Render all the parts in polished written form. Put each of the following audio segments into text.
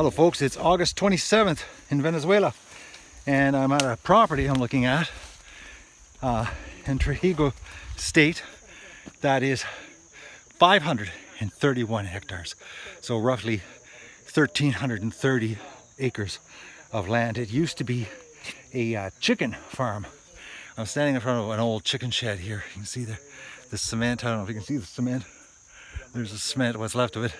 Hello folks, it's August 27th in Venezuela and I'm at a property I'm looking at in Trujillo state that is 531 hectares, so roughly 1,330 acres of land. It used to be a chicken farm. I'm standing in front of an old chicken shed here. You can see the cement. I don't know if you can see the cement. There's the cement, what's left of it.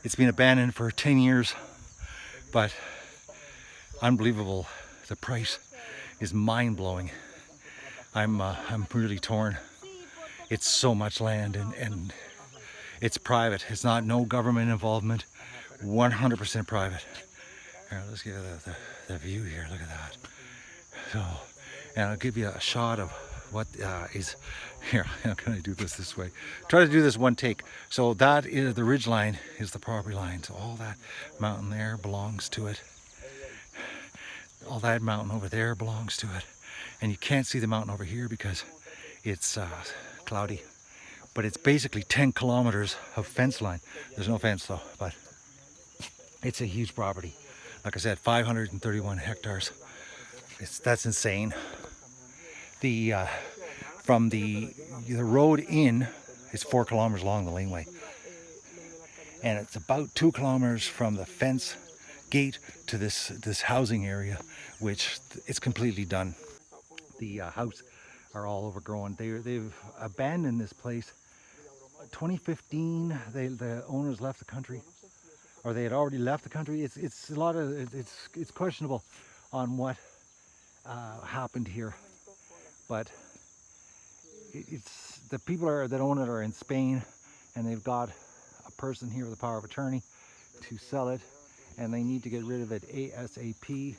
It's been abandoned for 10 years, but unbelievable. The price is mind-blowing. I'm really torn. It's so much land and it's private. It's not no government involvement. 100% private. Here, let's give you the view here. Look at that. So, and I'll give you a shot of what is here. How can I do this way? Try to do this one take. So that is the ridge line, is the property line. So all that mountain there belongs to it. All that mountain over there belongs to it. And you can't see the mountain over here because it's cloudy. But it's basically 10 kilometers of fence line. There's no fence though, but it's a huge property. Like I said, 531 hectares. That's insane. From the road in is 4 kilometers long, the laneway, and it's about 2 kilometers from the fence gate to this housing area, which it's completely done. The house are all overgrown. They've abandoned this place. 2015, the owners left the country, or they had already left the country. It's a lot of it's questionable on what happened here, but it's the people that own it are in Spain, and they've got a person here with a power of attorney to sell it, and they need to get rid of it ASAP.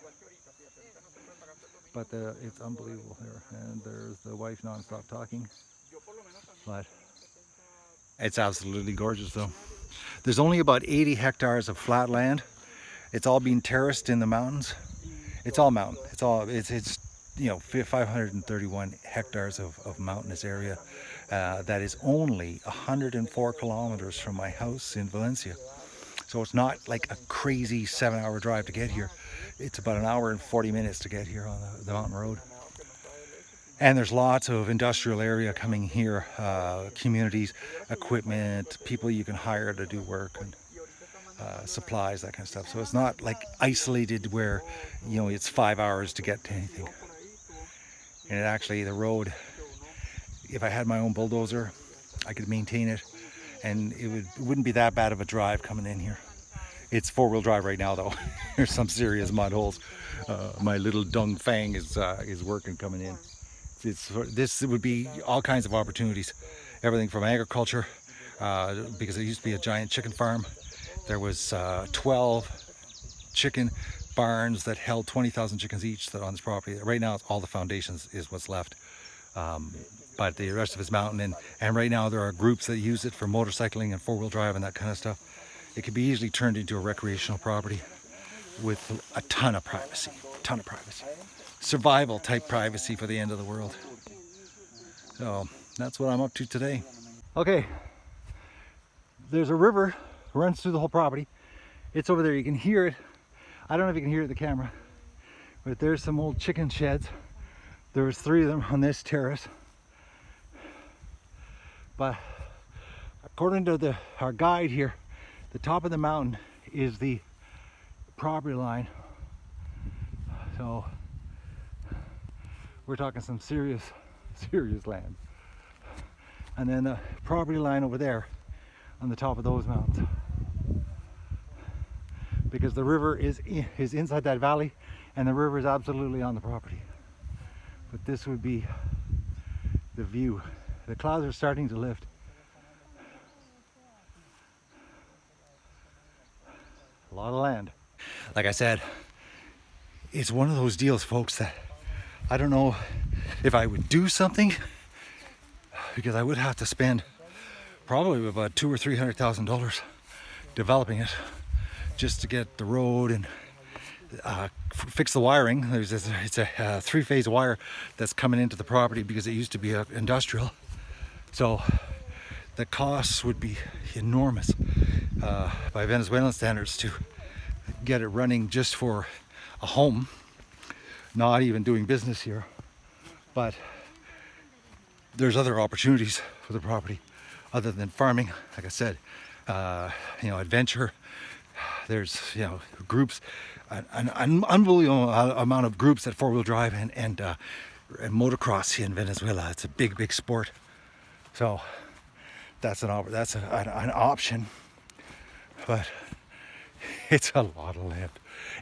But it's unbelievable here, and there's the wife non-stop talking. But it's absolutely gorgeous though. There's only about 80 hectares of flat land. It's all being terraced in the mountains. It's all mountain. It's you know, 531 hectares of mountainous area. That is only 104 kilometers from my house in Valencia. So it's not like a crazy 7-hour drive to get here. It's about 1 hour and 40 minutes to get here on the mountain road. And there's lots of industrial area coming here, communities, equipment, people you can hire to do work, and supplies, that kind of stuff. So it's not like isolated where, you know, it's 5 hours to get to anything. And actually the road, if I had my own bulldozer, I could maintain it, and it wouldn't be that bad of a drive coming in here. It's 4-wheel drive right now though. There's some serious mud holes. My little dung fang is working coming in. This would be all kinds of opportunities. Everything from agriculture, because it used to be a giant chicken farm. There was 12 chicken barns that held 20,000 chickens each that on this property. Right now, all the foundations is what's left, but the rest of it's mountain. And right now there are groups that use it for motorcycling and 4-wheel drive and that kind of stuff. It could be easily turned into a recreational property with a ton of privacy, survival type privacy for the end of the world. So that's what I'm up to today. Okay, there's a river runs through the whole property. It's over there, you can hear it. I don't know if you can hear it in the camera, but there's some old chicken sheds. There was 3 of them on this terrace. But according to our guide here, the top of the mountain is the property line. So we're talking some serious land. And then the property line over there on the top of those mountains. Because the river is inside that valley, and the river is absolutely on the property. But this would be the view. The clouds are starting to lift. A lot of land. Like I said, it's one of those deals, folks, that I don't know if I would do something, because I would have to spend probably about $200,000 or $300,000 developing it, just to get the road and fix the wiring. It's a 3-phase wire that's coming into the property because it used to be industrial. So the costs would be enormous. by Venezuelan standards to get it running just for a home, not even doing business here. But there's other opportunities for the property other than farming. Like I said, adventure. There's groups, an unbelievable amount of groups at four-wheel drive and motocross in Venezuela. It's a big sport. So that's an option, but it's a lot of land.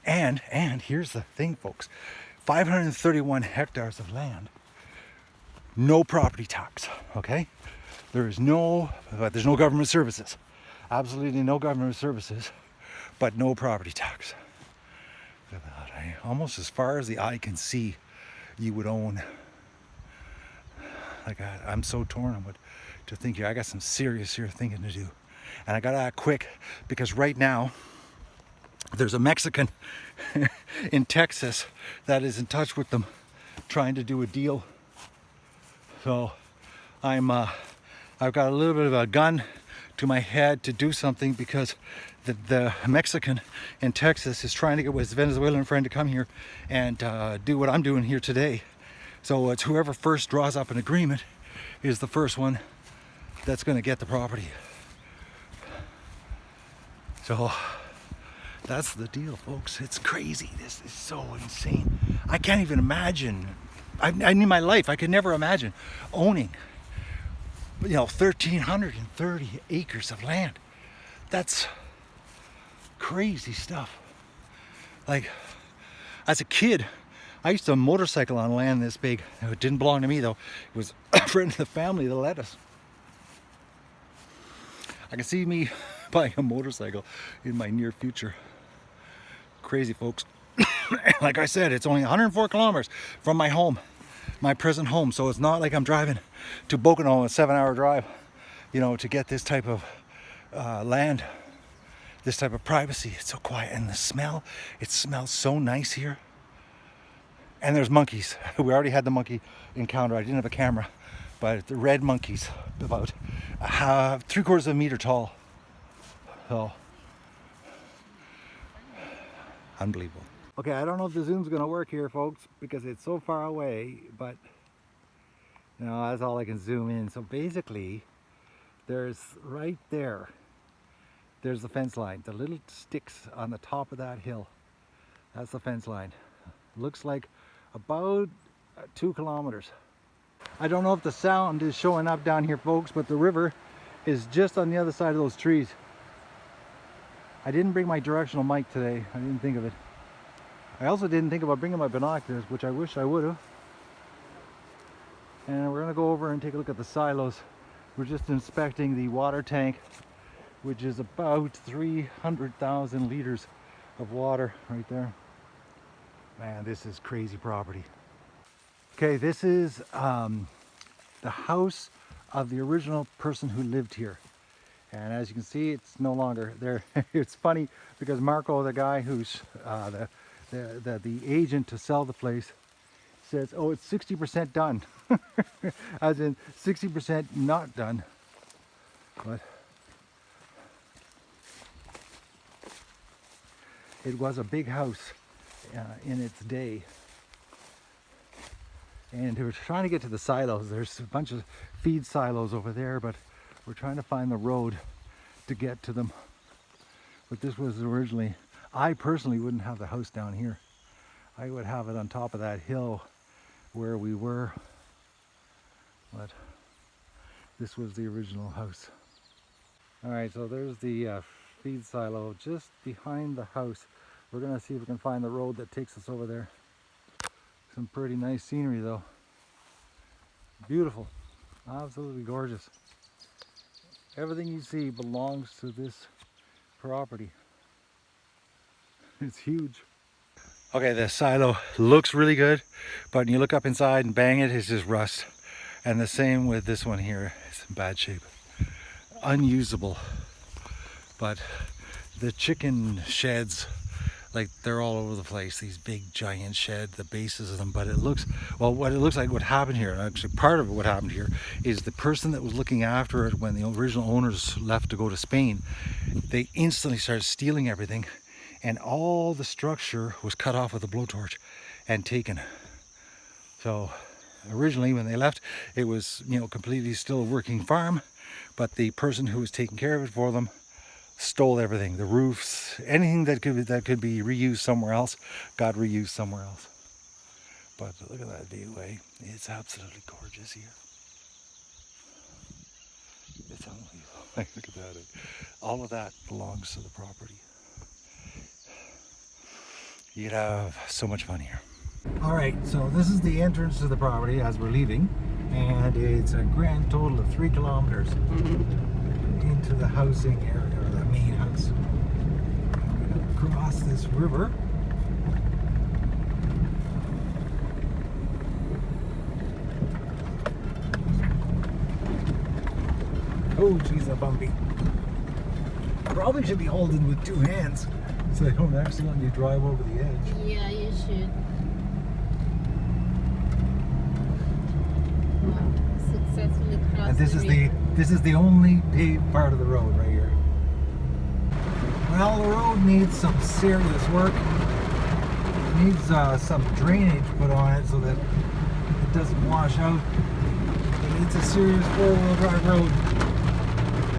And here's the thing, folks: 531 hectares of land, no property tax. Okay, there's no government services, absolutely no government services, but no property tax. Look at that, almost as far as the eye can see, you would own. Like I'm so torn on what to think here. I got some serious thinking to do, and I gotta act quick because right now there's a Mexican in Texas that is in touch with them, trying to do a deal. So I've got a little bit of a gun to my head to do something because the Mexican in Texas is trying to get his Venezuelan friend to come here and do what I'm doing here today. So it's whoever first draws up an agreement is the first one that's going to get the property. So that's the deal, folks. It's crazy. This is so insane. I can't even imagine. In my life, I could never imagine owning 1,330 acres of land. That's crazy stuff. Like, as a kid, I used to motorcycle on land this big. It didn't belong to me, though. It was a friend of the family that let us. I can see me buying a motorcycle in my near future. Crazy, folks. Like I said, it's only 104 kilometers from my home, my present home. So it's not like I'm driving to Boconó, a 7-hour drive, to get this type of land, this type of privacy. It's so quiet, and the smell, it smells so nice here. And there's monkeys. We already had the monkey encounter. I didn't have a camera, but the red monkeys, about 3/4 of a meter tall. So, unbelievable. Okay, I don't know if the zoom's gonna work here, folks, because it's so far away, but that's all I can zoom in. So basically, there's right there, there's the fence line. The little sticks on the top of that hill, that's the fence line. Looks like about 2 kilometers. I don't know if the sound is showing up down here, folks, but the river is just on the other side of those trees. I didn't bring my directional mic today. I didn't think of it. I also didn't think about bringing my binoculars, which I wish I would have. And we're gonna go over and take a look at the silos. We're just inspecting the water tank, which is about 300,000 liters of water right there. Man, this is crazy property. Okay, this is the house of the original person who lived here. And as you can see, it's no longer there. It's funny because Marco, the guy who's the agent to sell the place, says, oh, it's 60% done. As in 60% not done. But it was a big house in its day. And we're trying to get to the silos. There's a bunch of feed silos over there, but we're trying to find the road to get to them. But this was originally, I personally wouldn't have the house down here. I would have it on top of that hill where we were. But this was the original house. All right, so there's the feed silo just behind the house. We're gonna see if we can find the road that takes us over there. Some pretty nice scenery though. Beautiful, absolutely gorgeous. Everything you see belongs to this property. It's huge. Okay, the silo looks really good, but when you look up inside and bang it, it's just rust. And the same with this one here, it's in bad shape. Unusable. But the chicken sheds, like they're all over the place, these big giant shed, the bases of them. But it looks, well, what it looks like what happened here, actually part of what happened here, is the person that was looking after it when the original owners left to go to Spain, they instantly started stealing everything, and all the structure was cut off with a blowtorch and taken. So originally when they left, it was, you know, completely still a working farm, but the person who was taking care of it for them stole everything, the roofs, anything that could be reused somewhere else got reused somewhere else. But look at that view, eh? It's absolutely gorgeous here. It's unbelievable. Look at that. All of that belongs to the property. You'd have so much fun here. All right, so this is the entrance to the property as we're leaving, and it's a grand total of 3 kilometers into the housing area, or the main house. I'm going to cross this river. Oh, geez, a bumpy. Probably should be holding with 2 hands so they don't accidentally drive over the edge. Yeah, you should. Wow, successfully crossed. And this is the only paved part of the road right here. Well, the road needs some serious work. It needs some drainage put on it so that it doesn't wash out. But it's a serious 4-wheel drive road.